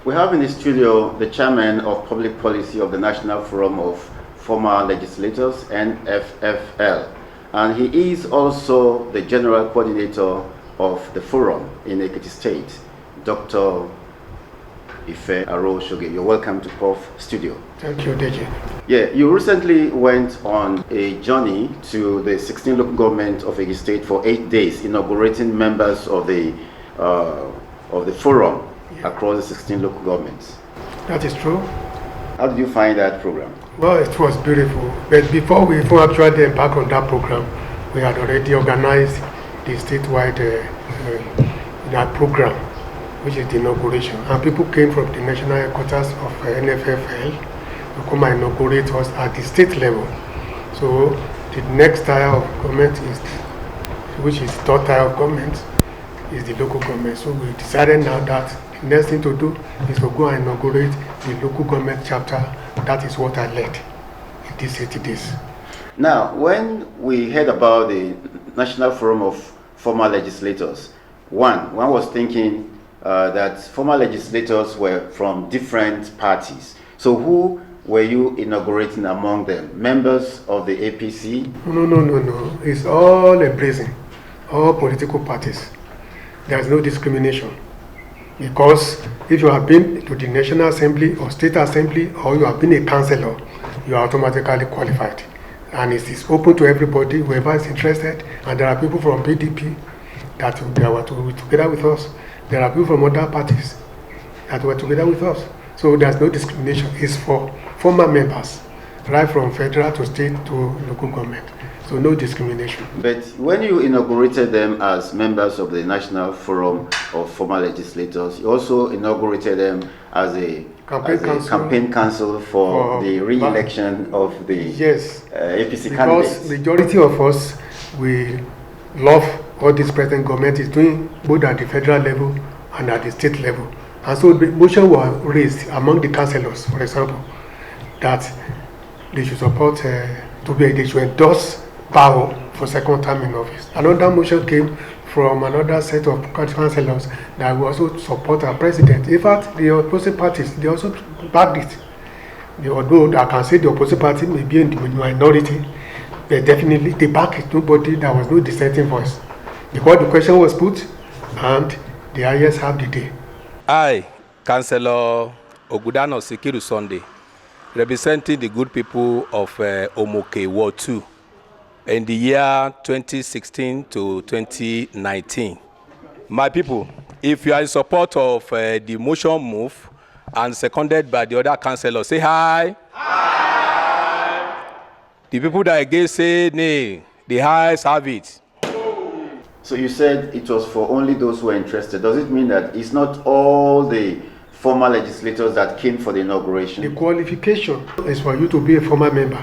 We have in the studio the chairman of public policy of the National Forum of Former Legislators, NFFL, and he is also the general coordinator of the forum in Ekiti State, Dr. Ife Arowosoge. You're welcome to POF studio. Thank you, Deji. Yeah, you recently went on a journey to the 16 local government of Ekiti State for 8 days, inaugurating members of the forum across the 16 local governments. That is true. How did you find that program? Well, it was beautiful. But before we actually embark on that program, we had already organized the statewide that program, which is the inauguration. And people came from the national headquarters of NFFL to come and inaugurate us at the state level. So the next tier of government is, which is third tier of government, is the local government. So we decided now that the next thing to do is to go and inaugurate the local government chapter. That is what I led in these 80 days. Now, when we heard about the National Forum of Former Legislators, one was thinking that former legislators were from different parties. So who were you inaugurating among them? Members of the APC? No. It's all embracing, all political parties. There is no discrimination. Because if you have been to the National Assembly or State Assembly, or you have been a councillor, you are automatically qualified. And it is open to everybody, whoever is interested. And there are people from PDP that were together with us. There are people from other parties that were together with us. So there's no discrimination. It's for former members, right from federal to state to local government. So no discrimination. But when you inaugurated them as members of the National Forum of Former Legislators, you also inaugurated them as a campaign council for the re-election of the APC candidates. Because majority of us, we love what this present government is doing, both at the federal level and at the state level. And so the motion was raised among the councillors, for example, that they should support, they should endorse Power for second term in office. Another motion came from another set of councillors that will also support our president. In fact, the opposing parties, they also backed it. Although I can say the opposing party may be in the minority, but definitely they backed it. Nobody, there was no dissenting voice. Because the question was put, and the highest have the day. I, Councillor Ogudano Sikiru Sunday, representing the good people of Omoke Ward 2, in the year 2016 to 2019. My people, if you are in support of the motion move and seconded by the other councillors, say hi. Hi. The people that against say nay, the highs have it. So you said it was for only those who are interested. Does it mean that it's not all the former legislators that came for the inauguration? The qualification is for you to be a former member.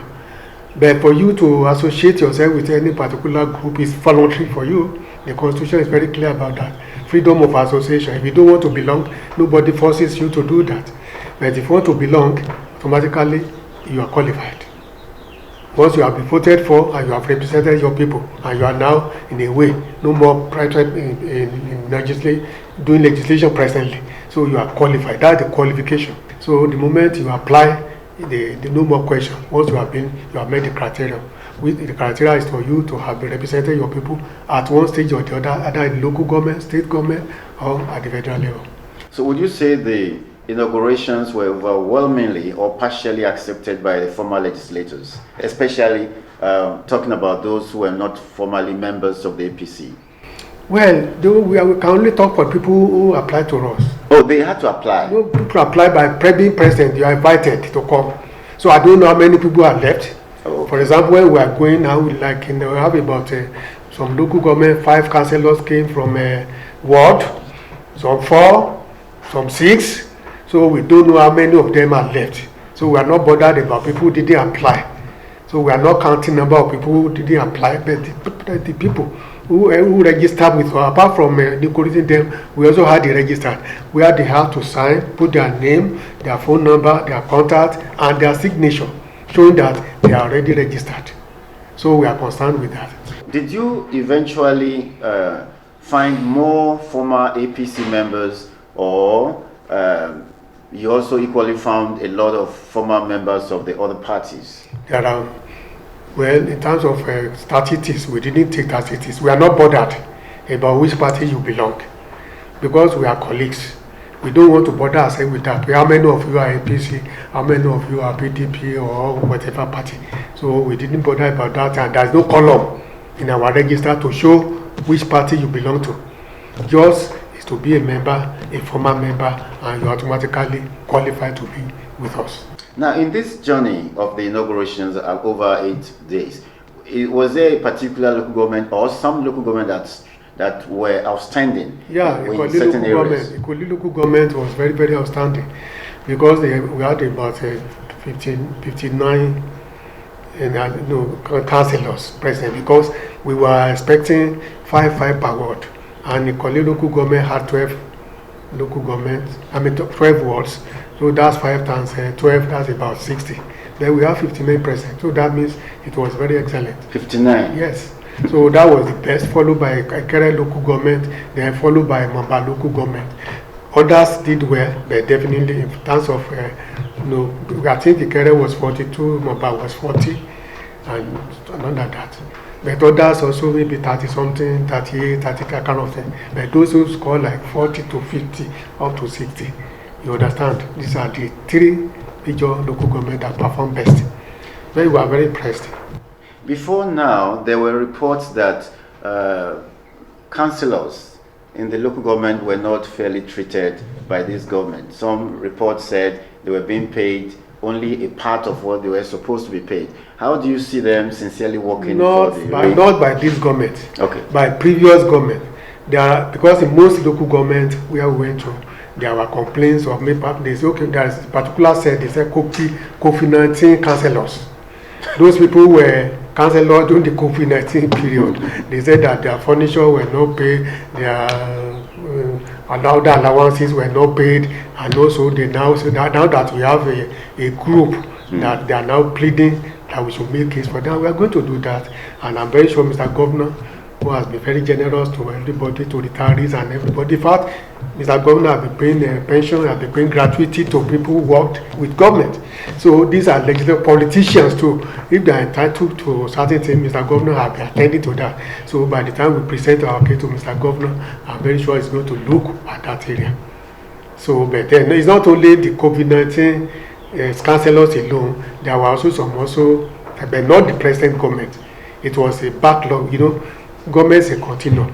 But for you to associate yourself with any particular group is voluntary for you. The Constitution is very clear about that. Freedom of association. If you don't want to belong, nobody forces you to do that. But if you want to belong, automatically you are qualified. Once you have been voted for and you have represented your people, and you are now, in a way, no more private in doing legislation presently. So you are qualified. That's the qualification. So the moment you apply, the no more question. Once you have met the criteria. The criteria is for you to have been representing your people at one stage or the other, either in local government, state government, or at the federal level. So would you say the inaugurations were overwhelmingly or partially accepted by the former legislators, especially talking about those who were not formally members of the APC? Well, we can only talk for people who applied to us. Oh, they had to apply? No, people apply by being present. You are invited to come. So I don't know how many people are left. Oh. For example, when we are going now, we have about some local government, 5 councillors came from ward, some 4, some 6. So we don't know how many of them are left. So we are not bothered about people who didn't apply. So we are not counting number of people who didn't apply, but the people who registered with us, apart from including them, we also had the registered, where they have to sign, put their name, their phone number, their contact, and their signature, showing that they are already registered. So we are concerned with that. Did you eventually find more former APC members or you also equally found a lot of former members of the other parties. There are, well, in terms of statistics, we didn't take statistics. We are not bothered about which party you belong, because we are colleagues. We don't want to bother ourselves with that. How many of you are APC? How many of you are PDP or whatever party? So we didn't bother about that, and there's no column in our register to show which party you belong to. Yours is to be a member, a former member, and you automatically qualify to be with us. Now, in this journey of the inaugurations over 8 days, was there a particular local government or some local government that were outstanding? Yeah, in certain areas? Ekiti local government was very, very outstanding, because we had about 59 councilors present, because we were expecting 5 per ward, and Ekiti local government had 12 local government, 12 wards, so that's 5 times 12, that's about 60. Then we have 59 present, so that means it was very excellent. 59? Yes. So that was the best, followed by Ekiti local government, then followed by Mamba local government. Others did well, but definitely in terms of, I think Ekiti was 42, Mamba was 40, and none of that. But others also maybe 30 something, 38, 30 kind of thing. But those who score like 40 to 50, up to 60, you understand? These are the 3 major local government that perform best. Then we are very impressed. Before now, there were reports that councillors in the local government were not fairly treated by this government. Some reports said they were being paid only a part of what they were supposed to be paid. How do you see them sincerely working for the not by this government, okay, by previous government. Because in most local government where we went to, there were complaints of maybe they say, okay, there is a particular set, they said COVID-19 councillors. Those people were councillors during the COVID-19 period. They said that their furniture were not paid, their allowed allowances were not paid, and also they now say that now that we have a group that they are now pleading that we should make case for them, we are going to do that. And I'm very sure Mr. Governor, who has been very generous to everybody, to retirees and everybody. In fact, Mr. Governor has been paying pension, has been paying gratuity to people who worked with government. So these are legislative politicians too. If they are entitled to certain things, Mr. Governor has been attending to that. So by the time we present our case to Mr. Governor, I'm very sure he's going to look at that area. So, but then it's not only the COVID-19 councillors alone. There were also some but not the present government. It was a backlog, government is a continuum.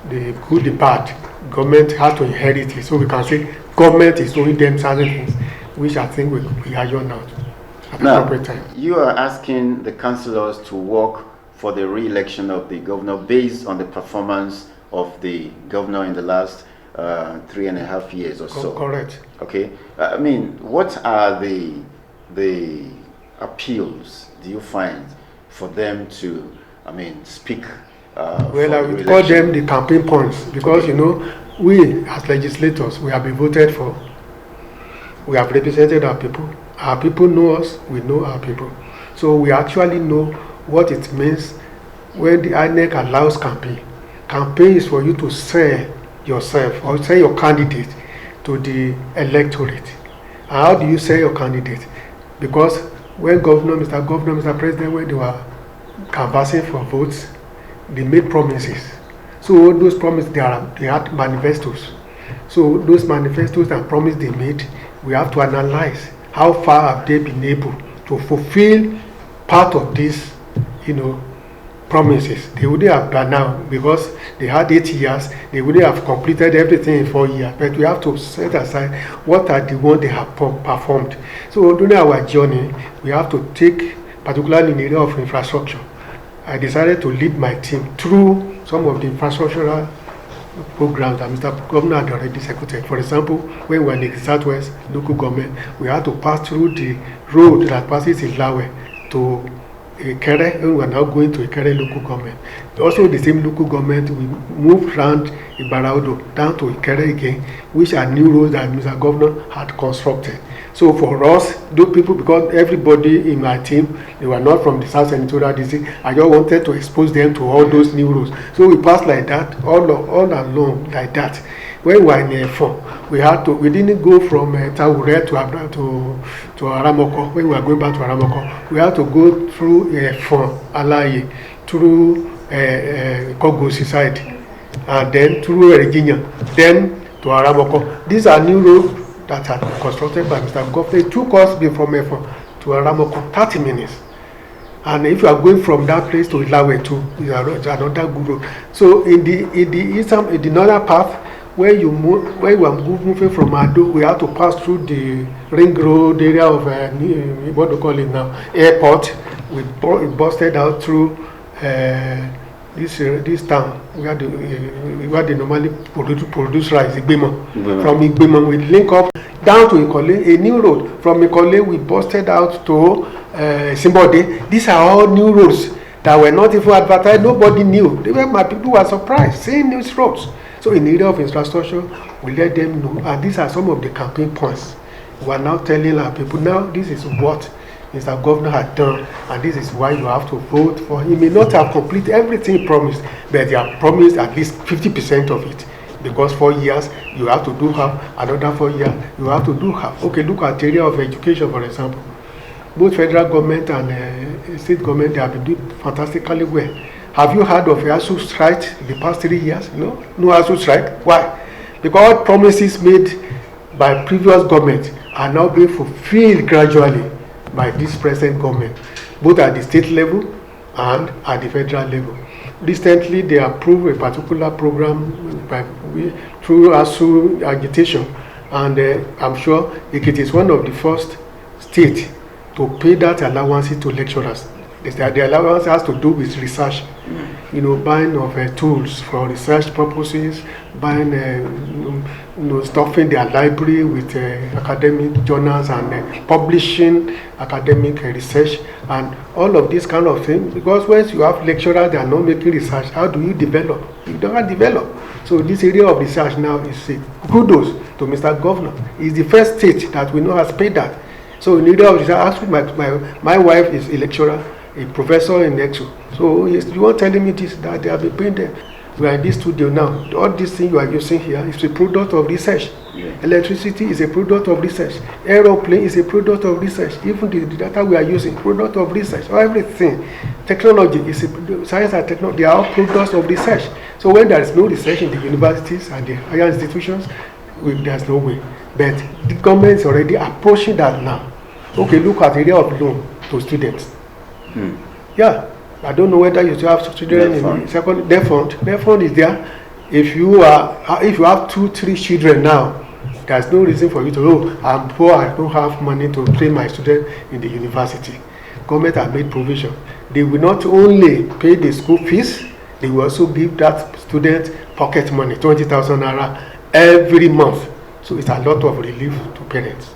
The good, the bad, government has to inherit it. So we can say government is doing them certain things, which I think we are on out at the appropriate time. You are asking the councillors to work for the re-election of the governor based on the performance of the governor in the last 3.5 years or so. Correct. Okay. I mean, what are the appeals do you find for them to, speak? Well, I would call them the campaign points, because we as legislators, we have been voted for. We have represented our people. Our people know us. We know our people. So we actually know what it means when the INEC allows campaign. Campaign is for you to sell yourself or sell your candidate to the electorate. And how do you sell your candidate? Because when Mr. President, when they were canvassing for votes, they made promises. So all those promises, they had manifestos. So those manifestos and promises they made, we have to analyze how far have they been able to fulfill part of these, promises. They wouldn't have done now because they had 8 years. They wouldn't have completed everything in 4 years. But we have to set aside what are the ones they have performed. So during our journey, we have to take, particularly in the area of infrastructure. I decided to lead my team through some of the infrastructural programs that Mr. Governor had already executed. For example, when we were in the Southwest local government, we had to pass through the road that passes in Lawe to Ikere, and we are now going to Ikere local government. Also, the same local government, we moved around Ibaraudo down to Ikere again, which are new roads that Mr. Governor had constructed. So for us, those people, because everybody in my team, they were not from the South Senatorial District, I just wanted to expose them to all those new roads. So we passed like that, all along like that. when we were in Efon, we didn't go from Tawure to Aramoko. When we were going back to Aramoko, we had to go through Efon, Alaye, through Kogosi side, and then through Virginia, then to Aramoko. These are new roads that are constructed by Mr. Governor. It took us from Efon to Aramoko 30 minutes. And if you are going from that place to Ilawe too, it's another good road. So in the northern path, where you are moving from Ado, we have to pass through the ring road area of what do call it now, airport. We busted out through this town where they normally produce rice, Igbemo. From Igbemo, we link up down to Ikole, a new road. From Ikole, we busted out to Simbode. These are all new roads that were not even advertised. Nobody knew. My people were surprised seeing these roads. So in the area of infrastructure, we let them know. And these are some of the campaign points. We are now telling our people, now this is what Mr. Governor had done, and this is why you have to vote for him. He may not have completed everything he promised, but they have promised at least 50% of it. Because 4 years, you have to do half, another 4 years, you have to do half. Okay, look at the area of education, for example. Both federal government and state government, they have been doing fantastically well. Have you heard of ASU strike in the past 3 years? No ASU strike. Why? Because all promises made by previous government are now being fulfilled gradually by this present government, both at the state level and at the federal level. Recently, they approved a particular program through ASU agitation, and I'm sure Ekiti is one of the first states to pay that allowance to lecturers. The allowance has to do with research, buying of tools for research purposes, buying, stuffing their library with academic journals and publishing academic research and all of this kind of thing. Because once you have lecturers that are not making research, how do you develop? You don't develop. So this area of research now is kudos to Mr. Governor. It's the first state that we know has paid that. So in the area of research, actually my wife is a lecturer, a professor in EXO. So you are telling me this, that they have been paying them. We are in this studio now. All these things you are using here is a product of research. Yeah. Electricity is a product of research. Aeroplane is a product of research. Even the data we are using, product of research. Everything. Technology is science and technology. They are all products of research. So when there is no research in the universities and the higher institutions, there's no way. But the government is already approaching that now. Okay, look at the area of loan to students. Yeah, I don't know whether you still have children in second. Their fund is there. If you have 2-3 children now, there's no reason for you to I'm poor, I don't have money to train my student in the university. Government has made provision. They will not only pay the school fees, they will also give that student pocket money, 20,000 naira every month. So it's a lot of relief to parents.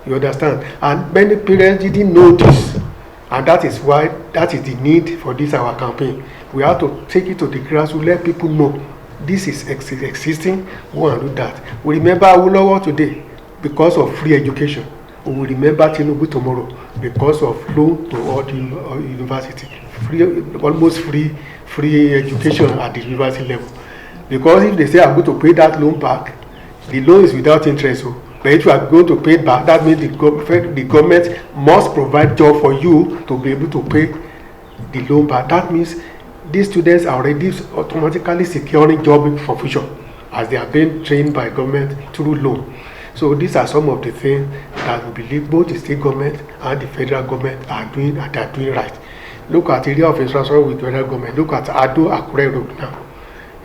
You understand? And many parents didn't know this. And that is the need for this our campaign. We have to take it to the grassroots, let people know this is existing, we want to do that. We remember Awolowo today because of free education. We will remember Tinubu tomorrow because of loan to all the university. Almost free education at the university level. Because if they say I'm going to pay that loan back, the loan is without interest. But if you are going to pay it back, that means the government must provide job for you to be able to pay the loan back. That means these students are already automatically securing job for future as they are being trained by government through loan. So these are some of the things that we believe both the state government and the federal government are doing, and they are doing right. Look at the area of infrastructure with the federal government. Look at Ado-Akure Road now.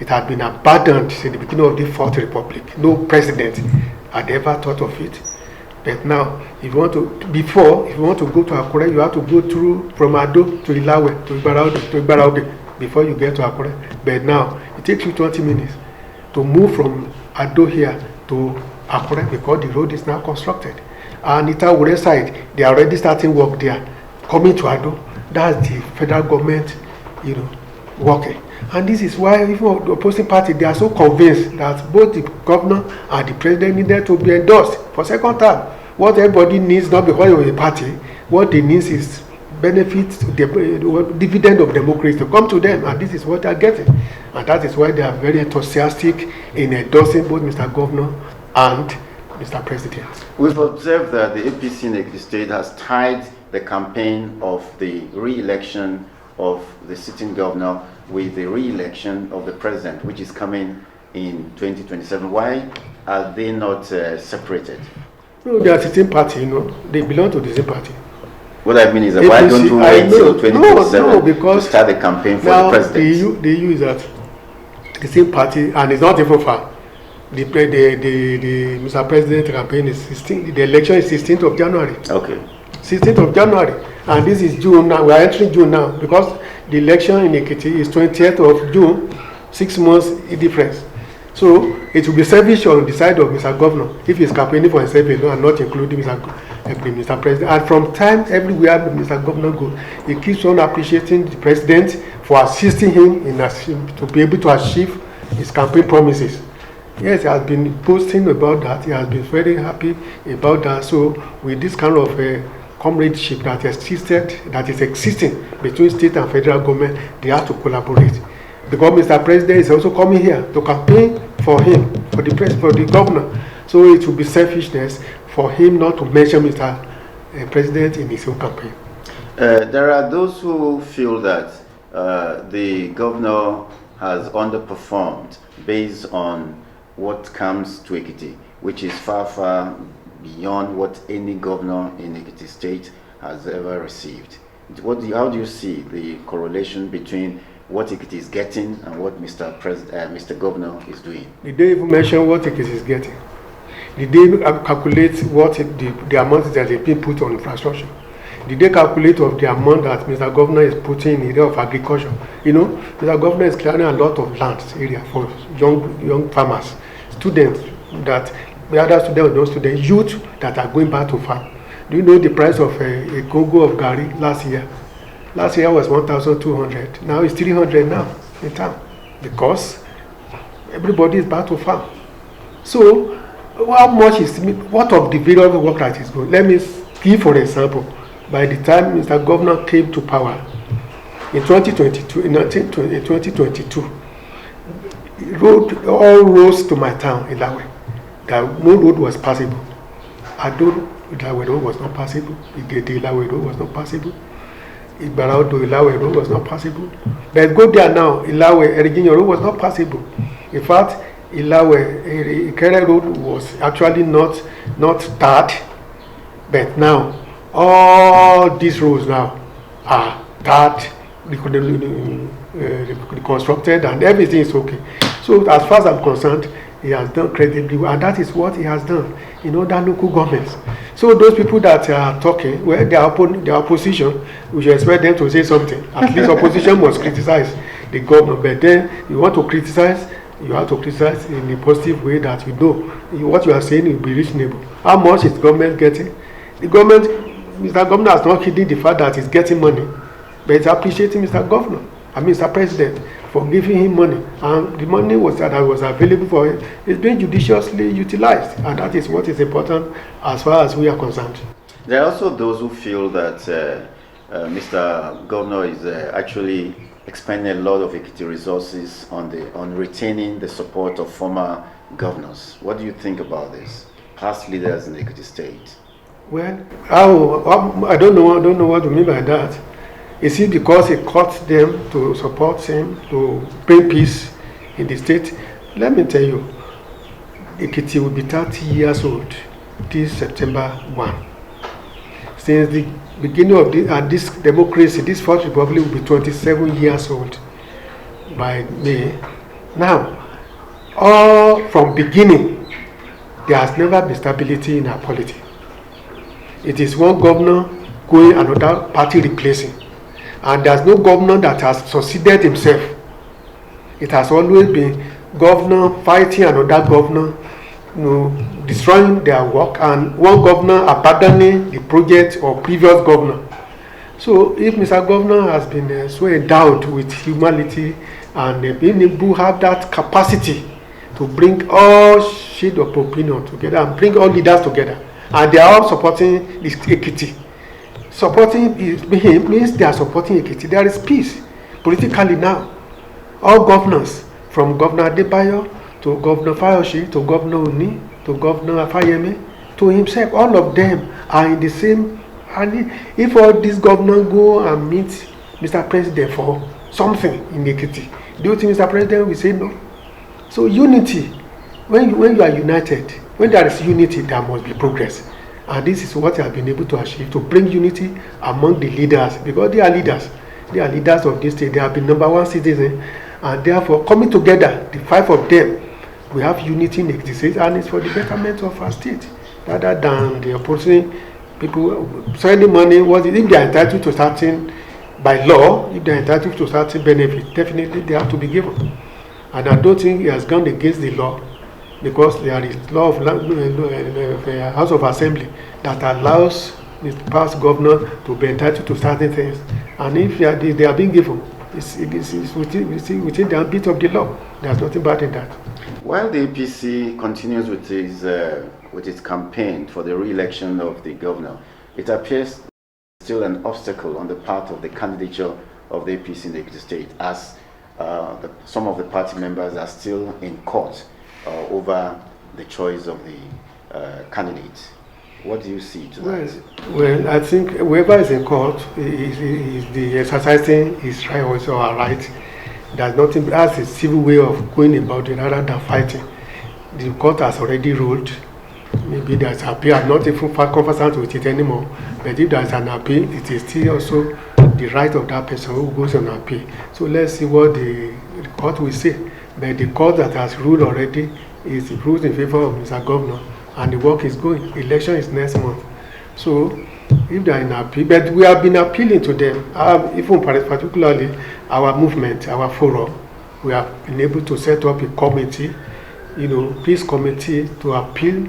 It had been abandoned since the beginning of the Fourth Republic. No president had ever thought of it. But now, if you want to go to Akure, you have to go through from Ado to Ilawe, to Ibaraude, before you get to Akure. But now, it takes you 20 minutes to move from Ado here to Akure because the road is now constructed. And Itawure side, they are already starting work there. Coming to Ado, that's the federal government, working. And this is why even the opposing party, they are so convinced that both the governor and the president needed to be endorsed for second term. What everybody needs, not because of a party, what they need is benefits, the dividend of democracy to come to them, and this is what they are getting. And that is why they are very enthusiastic in endorsing both Mr. Governor and Mr. President. We've observed that the APC in Ekiti State has tied the campaign of the re-election of the sitting governor with the re-election of the president, which is coming in 2027. Why are they not separated? No, they are the same party, you know. They belong to the same party. What I mean is that why don't you wait till 2027 to start the campaign for the president? The issue is that the same party, and it's not even far. The Mr. President campaign is 16th, the election is 16th of January. Okay. 16th of January. And this is June now. We are entering June now because the election in Ekiti is 20th of June, 6 months difference. So it will be selfish on the side of Mr. Governor if he's campaigning for himself alone and not including Mr. President. And from time everywhere Mr. Governor goes, he keeps on appreciating the President for assisting him to be able to achieve his campaign promises. Yes, he has been posting about that. He has been very happy about that. So with this kind of comradeship that is existing between state and federal government, they have to collaborate. Because Mr. President is also coming here to campaign for him, for the governor. So it will be selfishness for him not to mention Mr. President in his own campaign. There are those who feel that the governor has underperformed based on what comes to Ekiti, which is far, far beyond what any governor in Ekiti State has ever received. How do you see the correlation between what Ekiti is getting and what Mr. Governor is doing? Did they even mention what Ekiti is getting? Did they calculate what the amount that is being put on infrastructure? Did they calculate of the amount that Mr. Governor is putting in the area of agriculture? You know, Mr. Governor is clearing a lot of land area for young farmers, students that the other students, those students, youth that are going back to farm. Do you know the price of a Congo of Gari last year? Last year was 1,200. Now it's 300 now in town because everybody is back to farm. So how much is what of the various work that is going? Let me give for example. By the time Mr. Governor came to power in 2022, all roads to my town, Ilawe, that no road was passable. Ado Ilawe road was not passable. Igede Ilawe road was not passable. Ibaraudo Ilawe road was not possible. But go there now, Ilawe Erigino road was not possible. In fact, Ilawe Ikere road was actually not tarred, but now all these roads now are tarred, reconstructed, and everything is okay. So as far as I'm concerned, he has done credibly well, and that is what he has done in other local governments. So those people that are talking, well, they are opposition, we should expect them to say something. At least opposition must criticize the government, but then you want to criticize, you have to criticize in a positive way that you know what you are saying will be reasonable. How much is government getting? The government, Mr. Governor has not hidden the fact that he's getting money, but it's appreciating Mr. President for giving him money, and the money that was available for him is being judiciously utilized, and that is what is important as far as we are concerned. There are also those who feel that Mr. Governor is actually expending a lot of Ekiti resources on retaining the support of former governors. What do you think about this? Past leaders in Ekiti State. Well, I don't know what you mean by that. Is it because he caught them to support him to bring peace in the state? Let me tell you, Ekiti will be 30 years old this September 1. Since the beginning of this democracy, this Fourth Republic will be 27 years old by May. Now, all from beginning, there has never been stability in our polity. It is one governor going, another party replacing. And there's no governor that has succeeded himself. It has always been governor fighting another governor, destroying their work, and one governor abandoning the project of previous governor. So if Mr. Governor has been so endowed with humanity and being able to have that capacity to bring all shades of opinion together and bring all leaders together, and they are all supporting this Ekiti, supporting him means they are supporting Ekiti. There is peace politically now. All governors, from Governor Adebayo to Governor Fayoshi to Governor Oni to Governor Afayeme to himself, all of them are in the same. And if all these governors go and meet Mr. President for something in Ekiti, do you think Mr. President will say no? So unity, when you are united, when there is unity, there must be progress. And this is what I have been able to achieve, to bring unity among the leaders, because they are leaders. They are leaders of this state. They have been #1 citizen, and therefore coming together, the 5 of them, we have unity in Ekiti State, and it's for the betterment of our state, rather than the opposing people spending money. If they are entitled to certain, by law, if they are entitled to certain benefit, definitely they have to be given. And I don't think he has gone against the law, because there is law of House of Assembly that allows the past governor to be entitled to certain things. And if they are being given, it's within the ambit of the law. There's nothing bad in that. While the APC continues with its campaign for the re-election of the governor, it appears still an obstacle on the part of the candidature of the APC in the Ekiti State, as some of the party members are still in court over the choice of the candidate. What do you see to that? Well, I think whoever is in court is the exercising his right or our right. There's nothing, that's a civil way of going about it rather than fighting. The court has already ruled. Maybe there's an appeal. I'm not even conversant with it anymore. But if there's an appeal, it is still also the right of that person who goes on appeal. So let's see what the court will say. But the court that has ruled already is ruled in favor of Mr. Governor, and the work is going. Election is next month. So if they are in appeal, but we have been appealing to them, even particularly our movement, our forum, we have been able to set up a committee, peace committee, to appeal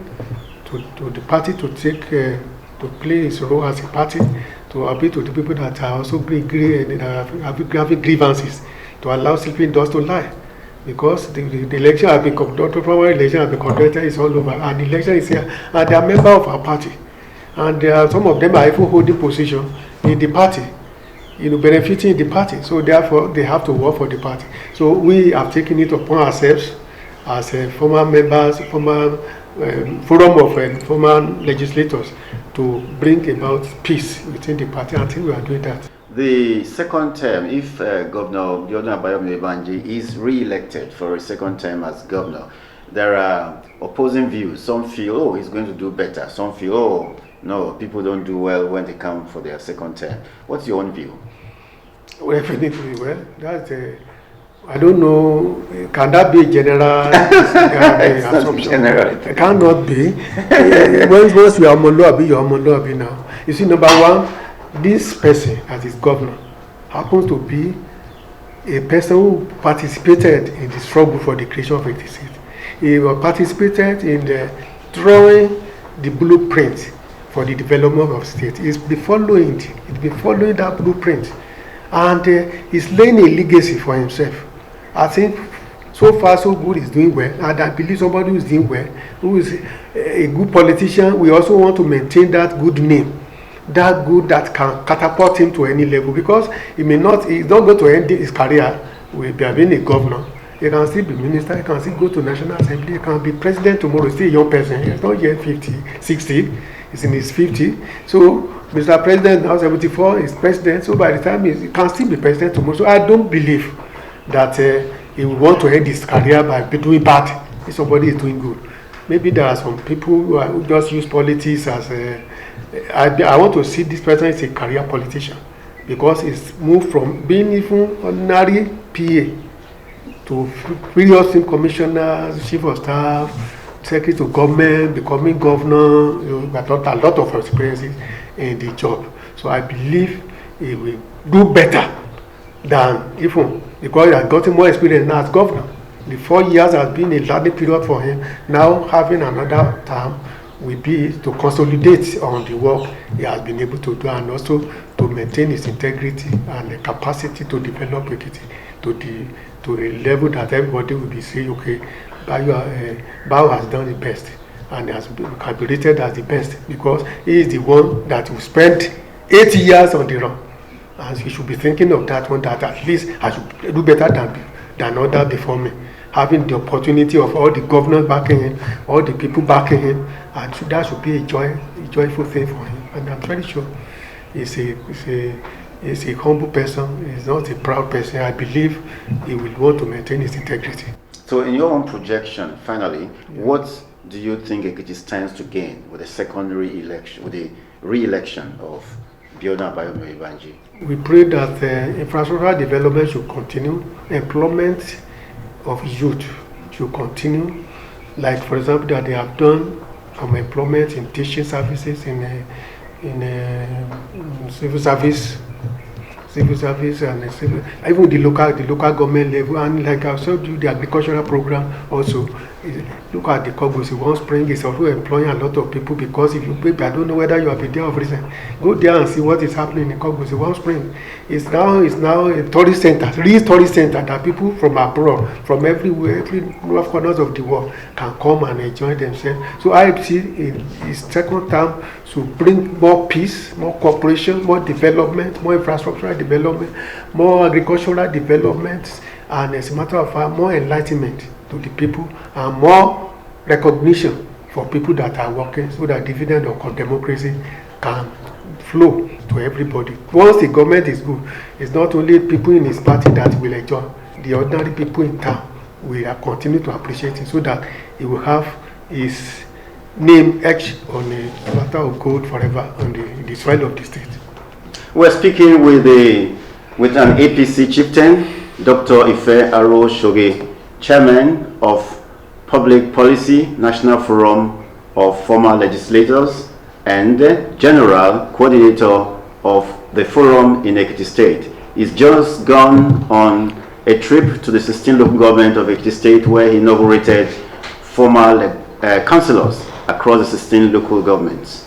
to the party to take to play its role as a party, to appeal to the people that are also having grievances, to allow sleeping dogs to lie. Because the election has been conducted, primary election has been conducted, it's all over, and the election is here, and they are members of our party, and some of them are even holding position in the party, benefiting the party. So therefore, they have to work for the party. So we have taken it upon ourselves as former members, former forum of former legislators, to bring about peace within the party. I think we are doing that. The second term, if Governor Oyebanji is re-elected for a second term as governor, there are opposing views. Some feel, oh, he's going to do better. Some feel, oh, no, people don't do well when they come for their second term. What's your own view? Well, definitely, that's I don't know, can that be a general assumption? General. It cannot be. Once you are Omoluabi, you are Omoluabi now. You see, number one, this person, as his governor, happens to be a person who participated in the struggle for the creation of Ekiti State. He participated in drawing the blueprint for the development of the state. He's been following that blueprint, and he's laying a legacy for himself. I think so far so good, he's doing well, and I believe somebody who is doing well, who is a good politician, we also want to maintain that good name, that good that can catapult him to any level, because he's not going to end his career with being a governor. He can still be minister, he can still go to National Assembly, he can be president tomorrow. He's still a young person, he's not yet 50, 60, he's in his 50. So Mr. President now 74 is president, so by the time he can still be president tomorrow. So I don't believe that he will want to end his career by doing bad if somebody is doing good. Maybe there are some people who just use politics as I want to see this person as a career politician, because he's moved from being even ordinary PA to various commissioners, chief of staff, secretary to government, becoming governor. Got a lot of experiences in the job. So I believe he will do better than even, because he has gotten more experience now as governor. The 4 years has been a learning period for him. Now having another term will be to consolidate on the work he has been able to do, and also to maintain his integrity and the capacity to develop Ekiti to a level that everybody will be saying, okay, Bao has done the best and has been rated as the best, because he is the one that will spend 8 years on the run. And you should be thinking of that one, that at least I should do better than others before me. Having the opportunity of all the governors backing him, all the people backing him, and that should be a joyful thing for him. And I'm very sure he's a humble person, he's not a proud person. I believe he will want to maintain his integrity. So in your own projection, finally, what do you think Ekiti stands to gain with the secondary election, with the re-election of Oyebanji? We pray that infrastructural development should continue, employment of youth should continue, like for example that they have done some employment in teaching services, in civil service and even the local government level, and like I said, do the agricultural program also. Look at the Kogbusi One Spring is also employing a lot of people, because if you maybe I don't know whether you have been there of recent, go there and see what is happening in Kogbusi One Spring. It's now a tourist center, real tourist center that people from abroad, from everywhere, every north corners of the world can come and enjoy themselves. So I see in his second term to bring more peace, more cooperation, more development, more infrastructural development, more agricultural development, and as a matter of fact, more enlightenment to the people and more recognition for people that are working, so that dividend of democracy can flow to everybody. Once the government is good, it's not only people in his party that will enjoy, the ordinary people in town will continue to appreciate it, so that he will have his name etched on a platter of gold forever on the soil of the state. We're speaking with an APC chieftain, Dr. Ife Arowosoge, Chairman of Public Policy National Forum of Former Legislators and General Co-ordinator of the Forum in Ekiti State. He's just gone on a trip to the 16th local government of Ekiti State, where he inaugurated former councilors across the 16 local governments.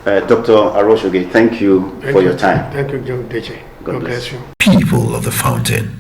Dr. Arowosoge, thank you for your time. Thank you, John Deche. God bless you. People of the Fountain.